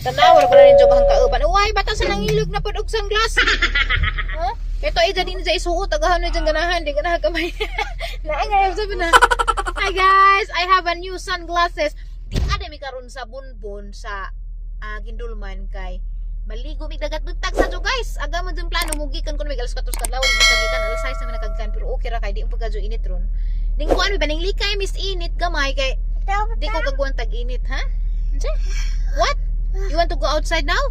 Tanawar ko na rin dyan bahang kauban. Uy, bata sa nangilog na pod og sunglass. Huh? Ito ay dyan sa isuot. Tagahan na dyan ganahan. Di ganahan kamay. Naangay. Sabi na. Hi guys, I have a new sunglasses. Di ada mi karon sa bunbon sa Gindulman kay maligo mi dagat bugtag sa jo guys. Aga mo dun plano mugikan ko na alas 4 kadlaw gikan alas 6 na nagkagkan pero okay ra kay di pa gadyo init ron. Ding ko ano ba ning likay miss init gamay kay di ko kagwan tag init ha? What? You want to go outside now?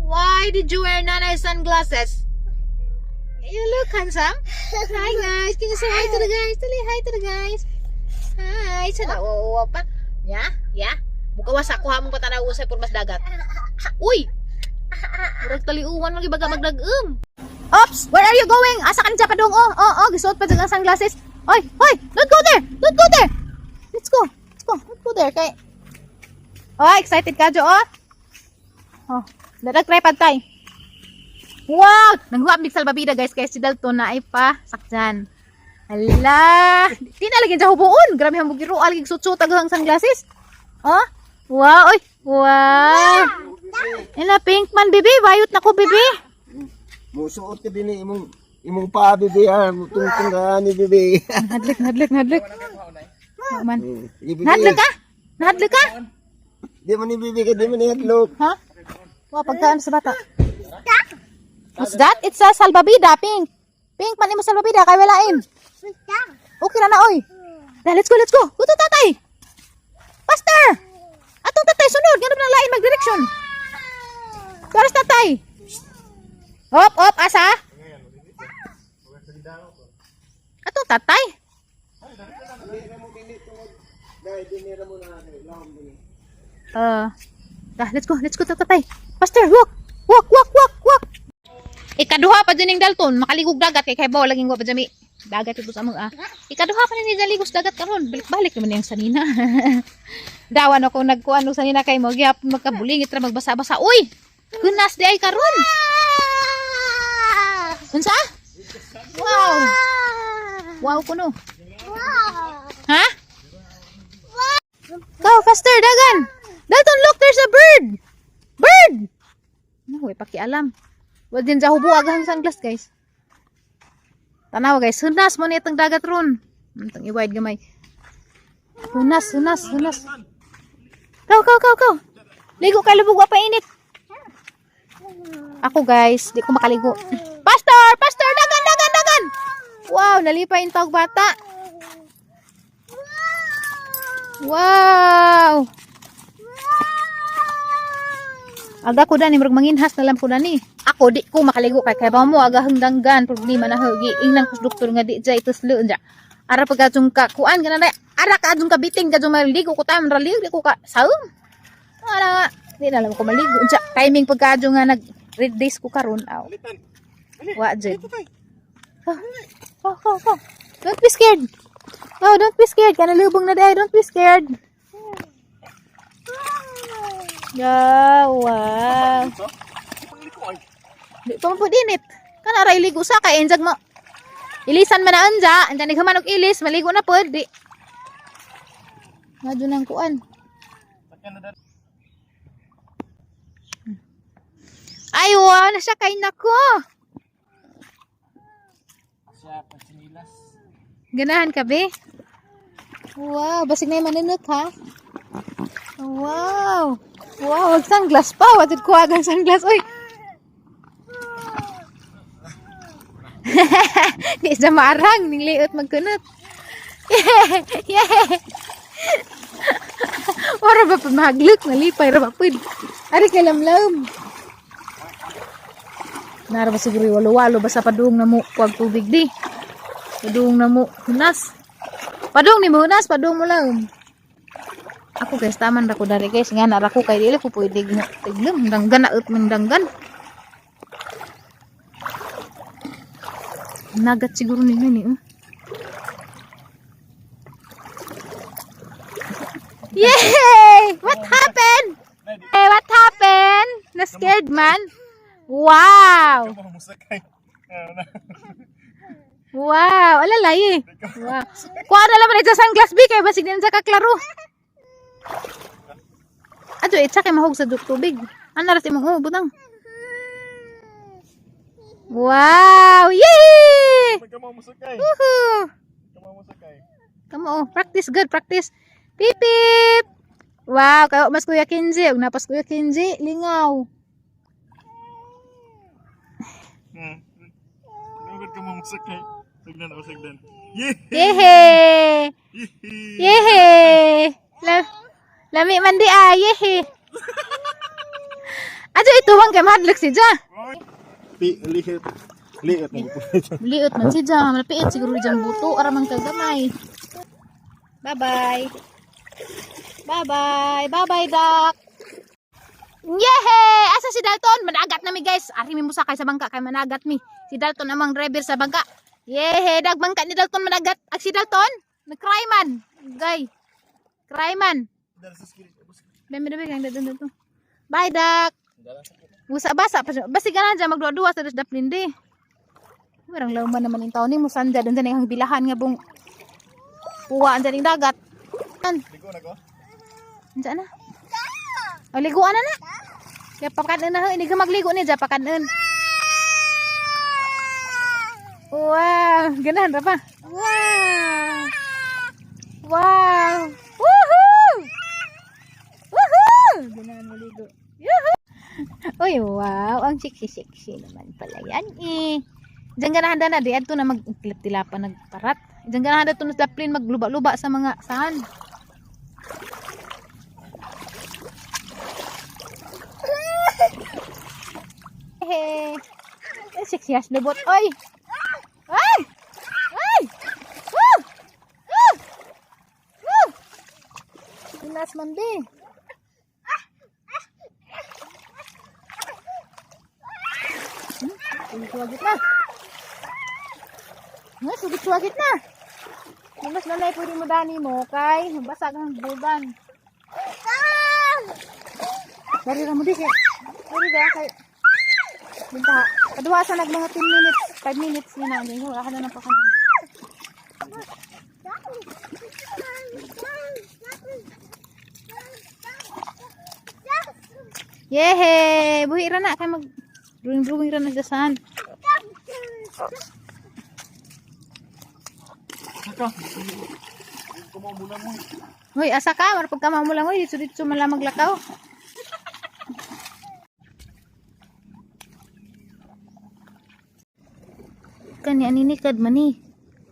Why did you wear nanay sunglasses? You look handsome. Hi guys, can you say hi to the guys? Tell hi to the guys. Hi, sana pa. Yeah. Mukawas ako ha mong patanaw usay por mas dagat. Uy! Murag taliuwan lagi baga magdagum. Oops! Where are you going? Asa ka na padung? Oh, gisuot pa dyan ang sunglasses. Oy! Don't go there! Let's go! Don't go there kay. Oh, excited ka jo oh. Try pad tay. Wow! Nanghuap big salbabida guys kay si Dalton na ay pa sakjan. Hala! Di na lagi dyan hubuon. Grabe hambog giro. Alagig sutso tagang sunglasses. Oh? Wow! Oy! Wow! Ila pink man bibi. Bayot na ko bibi. Musuot ka din imong pa bibi ha. Tungtung ka ni bibi. Nadlik. Man. Nadlik ka? Di man ni bibi ka. Di man ni hadlok. Ha? Wow, pagkaan sa bata. What's that? It's a salbabida, pink. Pink, man mo salbabida, kay walain. Okay na oy. Let's go. Go to tatay. Faster! Atong tatay, sunod. Ganun na lain mag-direction. Karas tatay. Hop, asa? Atong tatay. Let's go tatay. Faster, walk. Ikaduha pa dyan yung Dalton, makaligog dagat kay bawa laging pa dyan dagat ito sa mga ikaduha pa ni daligos dagat karon balik naman yung sanina. Dawan ako nagkuano sanina kay mo gyap magkabulingit ra magbasa-basa. Uy! Gunas di ay karon. Unsa? Wow kuno. Ha? Go faster dagan. Dalton, look, there's a bird. No, pakialam. Wag din sa hubo agang sunglass guys. Tanaw guys, hunas mo nitong dagat ron. Itong i-wide gamay. Hunas. Go. Ligo kay lubog wa pa init. Ako guys, di ko makaligo. Pastor, dagan. Wow, nalipay yung tawag bata. Wow. Aga ko dani murag manginhas na lang ko dani. Ako di ko makaligo kay ba mo aga hangdanggan problema na hagi ingnan kus doktor nga di jay tuslo nja. Ara pagkajung ka kuan kana na ara ka adung ka biting kajung maligo ko ta manraligo di ko ka saum. Ara di na lang ko maligo nja timing pagkajung nga nag red days ko karon aw. Wa jud. Go. Don't be scared. No, don't be scared. Kana lubong na day, don't be scared. Wow. Di pa mo init. Kana ra iligo sa kay enjag mo. Ilisan man na anja, anja nighaman og ilis, maligo na pod di. Madyo nang kuan. Ay, wow, na siya kay nako. Ganahan ka be? Wow, basig na yung maninot ha? Wow, wag sunglass pa. Watid ko agang sunglass. Uy! Di sa marang, ning liot magkunot. Yeah! Wala ba pa mahagluk? Nalipay ra ba pud? Ari kay lamlam. Nara ba siguro walo-walo basta padung na mo kuag tubig di. Padung na mo hunas. Padung ni mo hunas, padung mo lang. Ako guys, taman ra ko dari guys nga nara ko kay dili ko pwede tignom danggan na ut mendanggan. Nagat siguro ni ni. Yay! What happened? Hey, what happened? Na scared man? Wow! Wow! Alalay eh. Wow. Kuha na naman ito sunglass B kaya basig din sa kaklaro. Ato, itsa kay mahog sa tubig. Ano ras imong butang? Wow! Yay! Magkamaw mo sakay. Woohoo! Magkamaw mo sakay. Come on, practice good, practice. Pip pip. Wow, kayo mas Kuya Kenji, ug napas Kuya Kenji, lingaw. Magkamaw mo sakay. Sagdan o sagdan. Yehe! Yehe! Lami man di yehe. Ajo ituwang kay mahadlok si Ja. Liit. Liit mo po. Liot man si Ja, malapiit siguro diyang buto ara man kagamay. Bye-bye. Bye-bye. Bye-bye, Doc. Yehe! Asa si Dalton? Managat na mi, guys. Ari mi musakay sa bangka kay managat mi. Si Dalton amang driver sa bangka. Yehe! Dag bangka ni Dalton managat. Ag si Dalton? Nag-cry man. Gay. Cry man. Dami-dami kang Dalton. Bye, Doc. Busa-basa. Basi ka na dyan. Magdua-dua sa daplin di. Marang lauman naman yung taon ni. Musanda doon dyan yung bilahan nga bung puwaan dyan yung dagat. Ligo na ko? Diyan na. O, liguan na na. Kaya pakanin na. Hindi ka magligo niya. Diyan pakanin. Wow. Ganahan pa pa. Wow. Wow. Woohoo! Woohoo! Ganahan maligo. Yuhuu! Uy, wow. Ang sexy-sexy naman pala yan eh. Diyan ganahan na. Diyan to na magtilap-tilapan nagparat. Diyan ganahan na to na daplin magluba-luba sa mga saan. Hehe. Sexy as lebot. Oy. Ay! Ay! Woo! Woo! Woo! Inas man di. Suwagit na. Suwagit na. Mas nanay pwede mo dani mo kay mabasag ang buban. Dari ra mo di siya. Dari ba kay binta. Kaduha sa nag mga 10 minutes, 5 minutes na na. Hindi ko ako na pa kanina. Yehe! Buhi ra na kay mag drawing ra na sa saan. Hoy, asa ka? Marapag ka mamulang hoy, dito man lang maglakaw. Kani aninikad mani.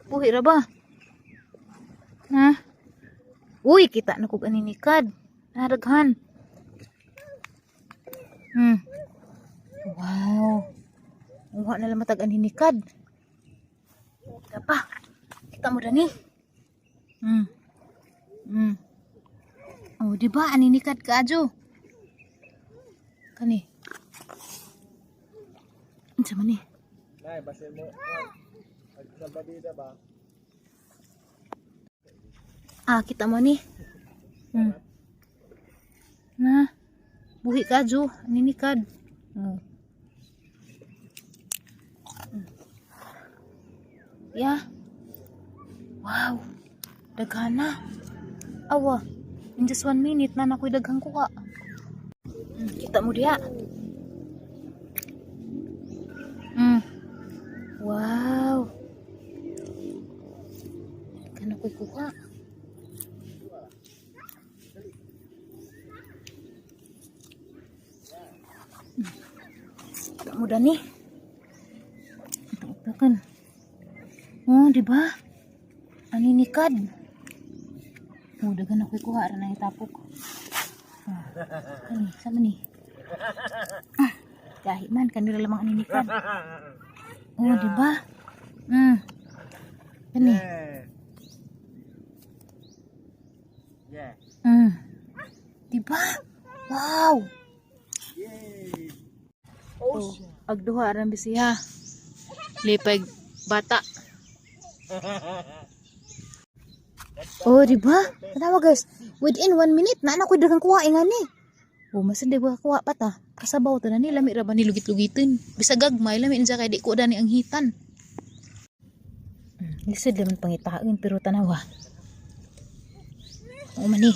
Buhi ra ba? Ha? Uy, kita na kog aninikad. Naraghan. Wow. Uwa na lang matag aninikad. Kita pa. Kita mo dani. Oh, di ba aninikad ka ajo? Kani. Unsa man ni? Nay, basta mo. Agsalbadida ba? Kita mo ni. Na. Buhi ka ajo, aninikad. Ya. Wow. Daghana. Awa. In just 1 minute na nakoy daghang kuha. Kita mo diha. Wow. Kana koy kuha. Kita mo dani. Ito-ito. Oh, di ba? Aninikad. Oh, dagan ako'y kuha ra na itapok. Kani, sama ni. Gahi man kanira lamang aninikad. Oh, di ba? Kani. Yeah. Di ba? Wow. Yay. Oh, agduha ra bisiha. Lipay bata. Oh, di ba? Tanawa guys. Within 1 minute na anak ko dagang kuha ingani. Oh, masan di ba kuha pa ta? Kasabaw ta na ni lami ra ba ni lugit-lugitin. Bisa gagmay lami inja kay di ko dani ang hitan. Lisod laman pangitaon pero tanawa. Oh, mani.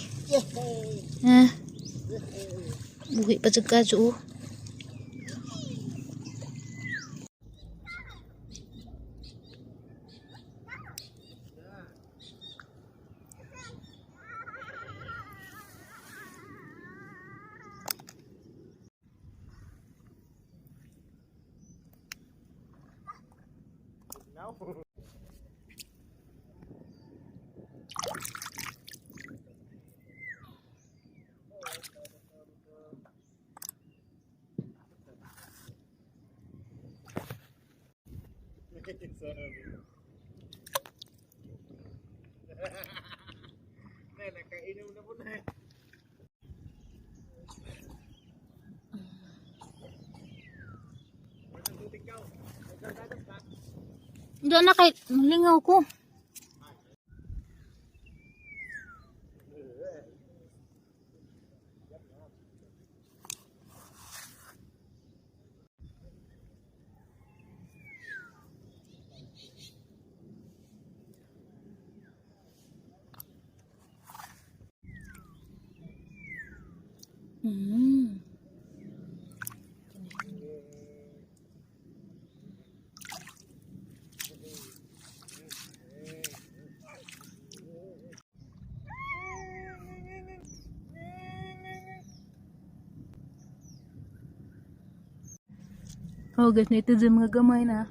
Buhi pa jud kadyo oh. Nakainom na po na. Diyan na kay lingaw ko. Oh guys, na ito dyan mga gamay na.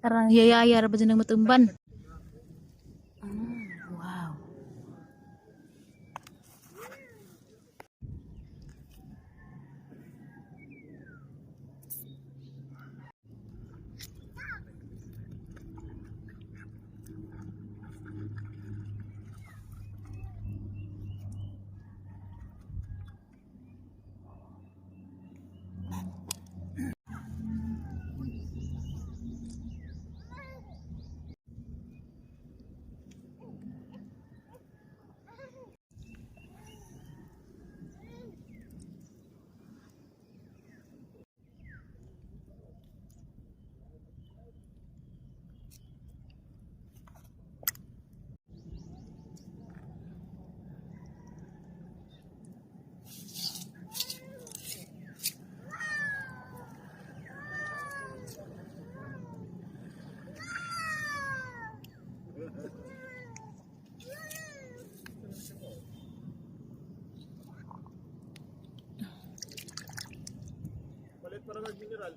Parang yayayar ba dyan ng matumban? Wow. Palit para mag-mineral.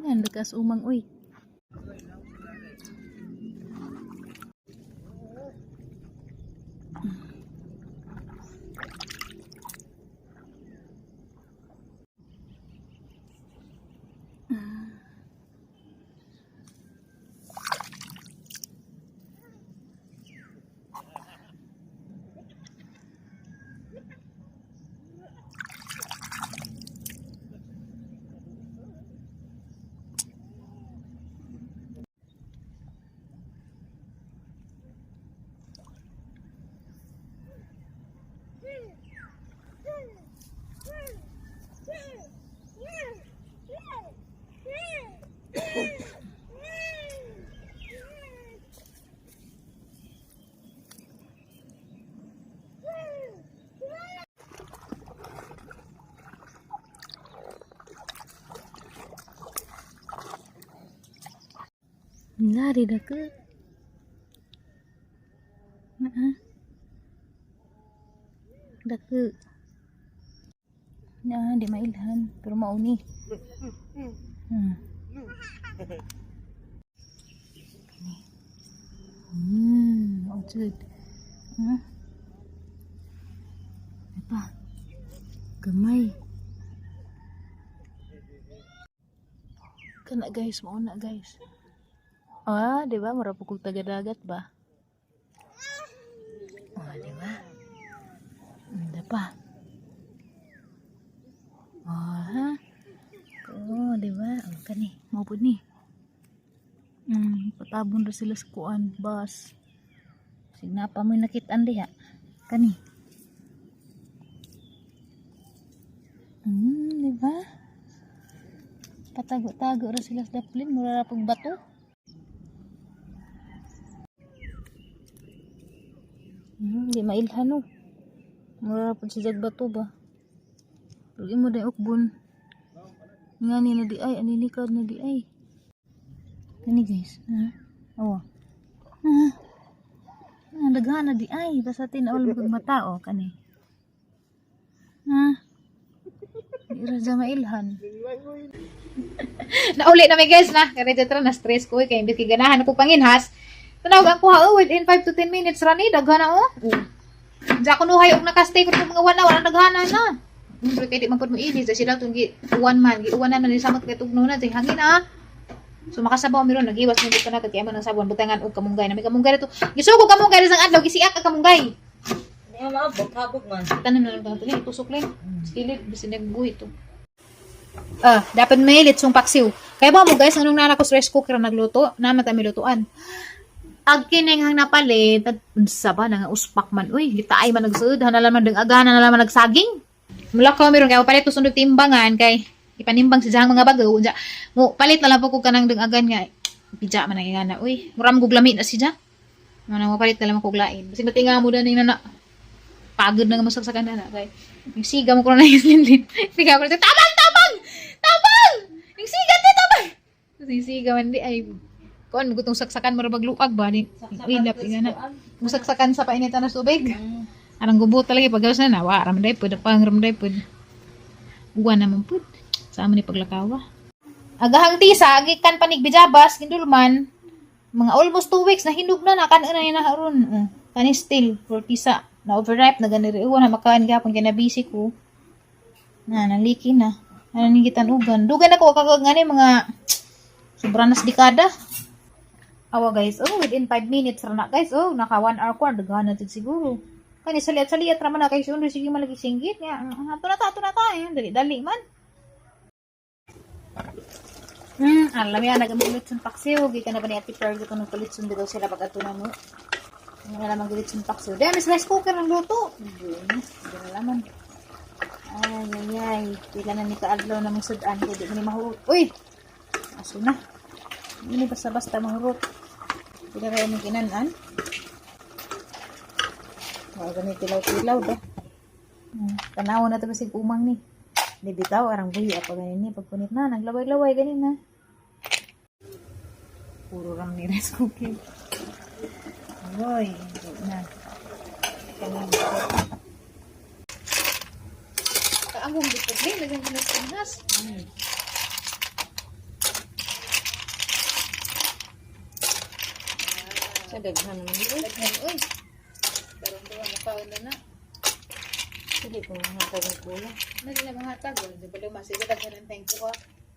Yan, dekas umang uy. Lari dah ke? Dah ke? Nah, di mailhan, pero mau ni. Maksud. Apa? Gemay. Kena guys, mau nak guys. Ah, di ba? Marapukog taga-dagat ba? Oh, di ba? Hindi pa. Oh, ha? Oh, di ba? Oh, kani. Maupod ni. Patabon na sila sa kuan, bus. Signapa mo yung nakitaan di ha? Kani. Di ba? Patago-tago ra sila sa daplin, mura ra pag bato. Di mailhan no. Mura ra pag sa bato ba. Lagi mo dahil ukbon. Nga ni na di ay, aninikad na di ay. Kani guys. Oh. Daghan na di ay. Basta tinaol mo kag mata o. Kani. Di ra sa mailhan. Nauli na may guys na. Kaya dito na stress ko. Kaya hindi kiganahan ako panginhas. Tunawag ang kuha within 5 to 10 minutes rani. Daghan na o. Diyan ko nuhay og nakastay ko ng mga wala daghanan na. Pero kaya di man po mo ilis. Dahil sila itong giuwan man. Giuwan na ni samot kaya tugno na. Dahil hangin So makasabaw meron. Nag-iwas mo dito na. Kaya man ang sabuan. Butangan o kamunggay. Na may kamunggay na ito. Gisugo kamunggay. Isang adlaw. Gisiak ka kamunggay. Hindi mo maabot-habot man. Tanan na lang ito. Tusok lang. Silid. Bisi nagbuhi ito. Dapat may litsong paksiw. Kaya ba mo guys. Anong nana ko stress cooker nagluto? Naman tayo may lutuan. Ag kining hang napalit. Unsa ba nga uspak man. Uy. Gitaay man nagsud. Hanalan man dang-aga. Hanalan man nagsaging. Mula ko meron kaya palit to sundog timbangan kay ipanimbang si jang mga bagaw unja mo palit na lang po ko kanang dungagan nga pija man ang ingana uy muram gug lami na si ja mo palit na lang ko glain kasi matinga mo dani na pagod na nga masaksakan na kay yung siga mo ko na yung siga ko tabang yung siga ti tabang si siga man di ay kon gutong saksakan mo ra bagluag ba ni ilap ingana musaksakan sa painitan na tubig. Anong gubot talaga paggawas na nawa. Ramday po. Ramday po. Uwan naman po. Sa amin ni paglakawa. Agahang tisa. Agikan panig bijabas. Kindulman. Mga almost 2 weeks. Nahinog na. Kanan na naharon. Kani still. For tisa. Na overripe. Na ganiri. Na makaan gapon. Kaya nabisi ko. Naliki na. Naninigitan ugan. Dugan ako. Kakagani mga sobrang nas dekada. Awa guys. Within 5 minutes. Rana guys. Naka 1 hour ko. Daghan natin siguro. Kani saliat raman na kay sundo sige malagi singgit nga. Ato na ta dali man. Alam ya nagamulit sun paksiw gi kana ba ni Ate Pearl ko nung palit sun daw sila pag ato na mo. Nga naman gulit sun paksiw. Dami rice cooker ng luto. Hindi na laman. Ay. Pila na ni kaadlaw na mong sudan ko di man mahurot. Uy. Aso na. Ini basta mahurot. Pila ra ni kinanan. Ganit tilaw-tilaw ba? Tanaw na ito kasi umang ni. Di bitaw, arang buhi. Apa ganin ni. Pagpunit na, naglaway-laway ganin na. Puro ram ni rice cooking. Ayoy, hindi na. Kanin ko. Kaamong bitog din. Lagyan ko na sinas. Sa daghan naman dito. Lagyan, uy. Karong doon makaon na. Hindi ko mahatag ng kuya. Hindi na mahatag. Hindi pa lumasig. Daghan ng thank you ko.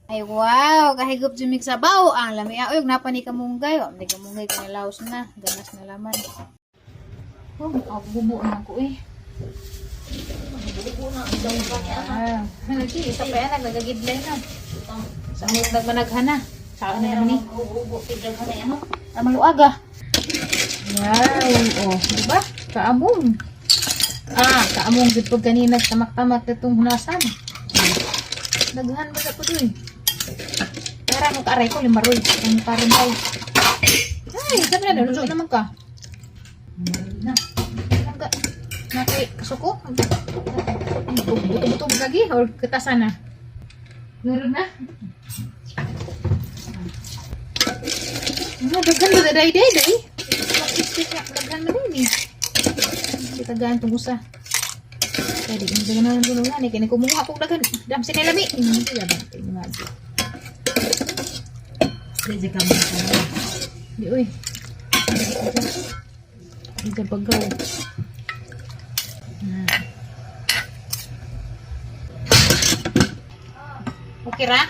Ay wow, kahigop jumig sabaw. Ang lami ayog napa ni kamunggay. Hindi kamunggay ka nalaos na. Ganas na laman. Bubo na ako eh. Bubo na ang daw pa niya. Isa pa yan, nagagidlay na. Sa mga nagmanaghan na. Saan na naman eh. Bubo, pigdaghan na yan. Maluaga. Wow, diba? Kaamong. Kaamong gid pag kanina tamak-tamak itong hunasan. Daghan ba sa po doy? Para mo kaaray ko limaroy. Ang parang ay. Ay, sabi na daw, naman ka. Na. Nakay suko. Butong-butong lagi or ketasan na. Meron na. Daghan ba day. Daghan mo din eh. Kita gaan itong usa. Kaya di mo daghan na ng nga. Kaya kumuha akong daghan. Dam sinilami. Hindi ba? Tingnan nga. Pwede ka mga Di uy. Hindi bagaw. Okay ra?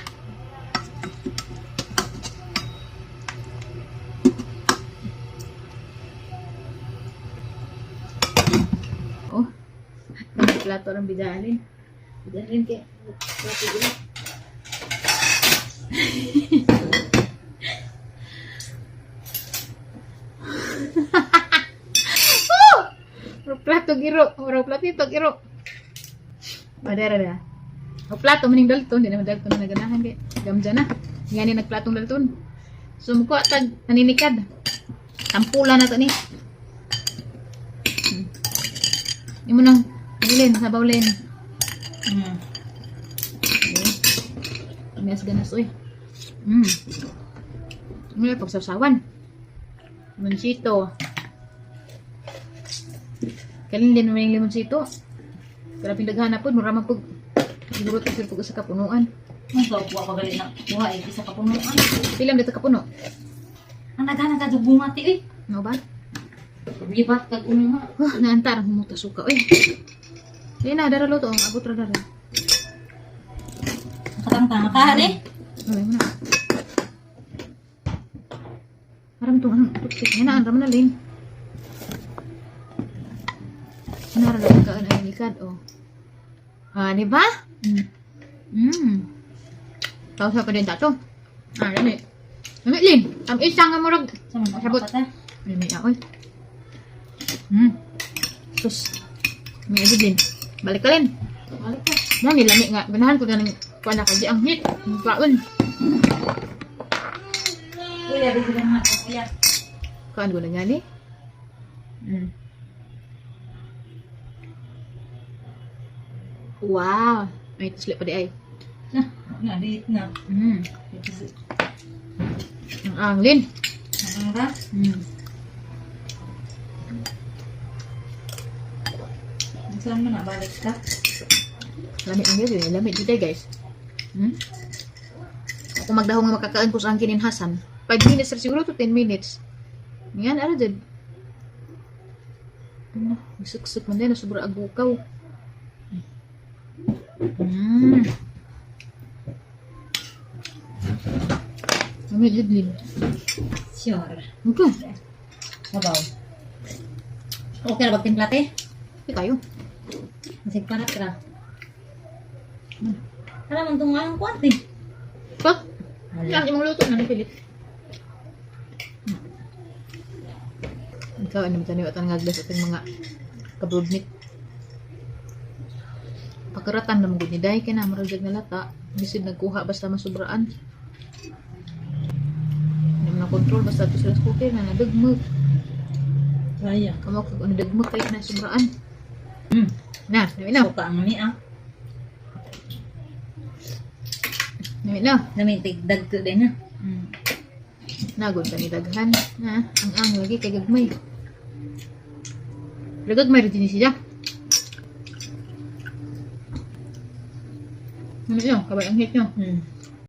Plato ng bidalin. Bidalin kaya. Plato gila. Plato giro. Plato giro. Madara na. O plato maning dalton. Hindi naman dalton na naganahan kaya. Gamja na. Nga ni nagplatong dalton. So, mukha tag naninikad. Tampula na to ni. Imo nang, Lin, sabaw Lin. Amias ganas, uy. Ano yung pagsawsawan? Limonsito. Kalin din mo yung limonsito. Karaping daghanap po, mura magpag siguro ito sila sa kapunuan. Ang buwa pa galit na buha isa ka punuan. Pilam dito kapuno. Ang naghanap ka bumati eh. Ano ba? Libat kag uno nga. Naantar ang humuta suka. Uy. Hindi na, daralo to. Ang abot ra dara. Nakatang-tanga ka eh. Wala mo na. Parang itong anong putik. Yan na, anram na Lin. Sinaralan ka ang likad, oh. Ah, di ba? Tawag sa pa din tato. Ah, dami. Dami, Lin. Ang isang nga murag. Sama Sabot. ka ta. Dami ako, eh. Sus. May agad, Lin. Balik ka, Lin. Balik ka. Dami, lami nga. Ganahan ko na ng kuwan na kadi ang hit. Ang kaon. Kuya, bigyan nga ako kuya. Kuwan ko na nga, ni. Wow. May tusli pa di ay. Nalit na. Ang anglin. Ang ka? Saan mo na balik ka? Lami ang yun. Lami dito guys. Kung magdahong nga makakain ko sa ang kininhasan. 5 minutes na siguro to 10 minutes. Yan, ano dyan? Ano? Suksuk man din. Sobra agukaw. Lami dyan din. Sure. Okay. Sabaw. Okay na bagtimplat eh. Hindi tayo. Masig parat ka. Alam mo itong ang kwante. Pa? Yan, yung mga luto na napilit. Ikaw, ano ba tayo at ang ngagdas at yung mga kabrudnit. Pagkaratan na magod ni Day, kaya na maragdag na lata. Bisid nagkuha basta masubraan. Hindi mo na control, basta ito sila sa cooker na nadagmag. Kaya. Kamu kung ano dagmag kayo na subraan. Na, dami na. Suka ang mani ah. Dami na. Namitig dagto din ah. Nagod ka ni daghan. Ha? Ang lagi kay gagmay. Pero gagmay rin din siya. Ano yun? Kabay ang hit nyo.